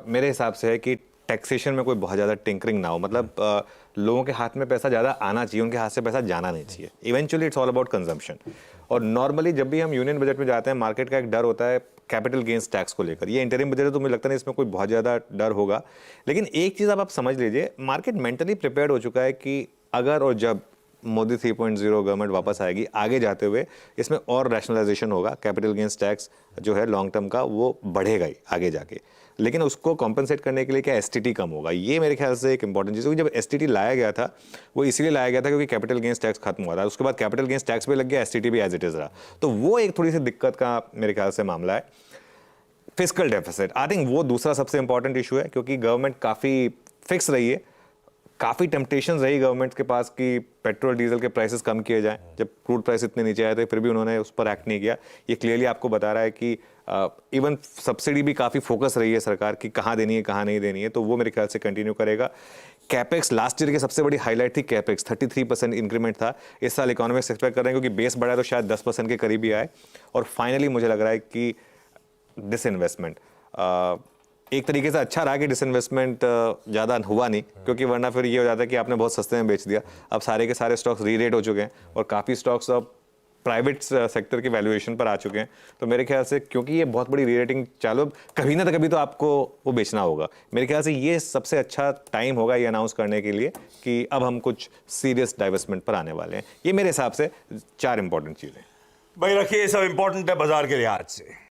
मेरे हिसाब से है कि टैक्सेशन में कोई बहुत ज़्यादा टिंकरिंग ना हो, मतलब लोगों के हाथ में पैसा ज़्यादा आना चाहिए, उनके हाथ से पैसा जाना नहीं चाहिए। Eventually it's all about consumption. और नॉर्मली जब भी हम यूनियन बजट में जाते हैं, मार्केट का एक डर होता है कैपिटल गेंस टैक्स को लेकर। ये इंटरिम बजट है तो मुझे लगता नहीं इसमें कोई बहुत ज़्यादा डर होगा। लेकिन एक चीज़ आप समझ लीजिए, मार्केट मेंटली प्रिपेयर्ड हो चुका है कि अगर और जब मोदी 3.0 गवर्नमेंट वापस आएगी, आगे जाते हुए इसमें और रैशनलाइजेशन होगा, कैपिटल गेंस टैक्स जो है लॉन्ग टर्म का वो बढ़ेगा ही आगे जाके। लेकिन उसको कॉम्पनसेट करने के लिए क्या एसटीटी कम होगा, ये मेरे ख्याल से एक इंपॉर्टेंट चीज़ है। जब एसटीटी लाया गया था वो इसीलिए लाया गया था क्योंकि कैपिटल गेंस टैक्स खत्म हुआ था, उसके बाद कैपिटल गेंस टैक्स भी लग गया, एसटीटी भी एज इट इज़ रहा। तो वो एक थोड़ी सी दिक्कत का मेरे ख्याल से मामला है। फिस्कल डेफिसिट, आई थिंक वो दूसरा सबसे इंपॉर्टेंट इशू है, क्योंकि गवर्नमेंट काफ़ी फिक्स रही है, काफ़ी टेम्पटेशन रही गवर्नमेंट के पास कि पेट्रोल डीजल के प्राइसेस कम किए जाएं। जब क्रूड प्राइस इतने नीचे आए थे फिर भी उन्होंने उस पर एक्ट नहीं किया। ये क्लियरली आपको बता रहा है कि इवन सब्सिडी भी काफ़ी फोकस रही है सरकार की, कहाँ देनी है कहाँ नहीं देनी है, तो वो मेरे ख्याल से कंटिन्यू करेगा। कैपेक्स लास्ट ईयर की सबसे बड़ी हाईलाइट थी, कैपेक्स 33% इंक्रीमेंट था। इस साल इकोनॉमिक्स एक्सपेक्ट कर रहे हैं क्योंकि बेस बढ़ा है तो शायद 10% के करीब ही आए। और फाइनली मुझे लग रहा है कि डिसइन्वेस्टमेंट एक तरीके से अच्छा रहा कि डिसइन्वेस्टमेंट ज़्यादा हुआ नहीं, क्योंकि वरना फिर ये हो जाता है कि आपने बहुत सस्ते में बेच दिया। अब सारे के सारे स्टॉक्स री रेट हो चुके हैं और काफ़ी स्टॉक्स अब प्राइवेट सेक्टर की वैल्यूएशन पर आ चुके हैं। तो मेरे ख्याल से क्योंकि ये बहुत बड़ी री रेटिंग चालू, अब कभी ना कभी तो आपको वो बेचना होगा। मेरे ख्याल से ये सबसे अच्छा टाइम होगा ये अनाउंस करने के लिए कि अब हम कुछ सीरियस डाइवेस्टमेंट पर आने वाले हैं। ये मेरे हिसाब से 4 इंपॉर्टेंट चीज़ें। भाई रखिए, सब इंपॉर्टेंट है बाजार के लिहाज से।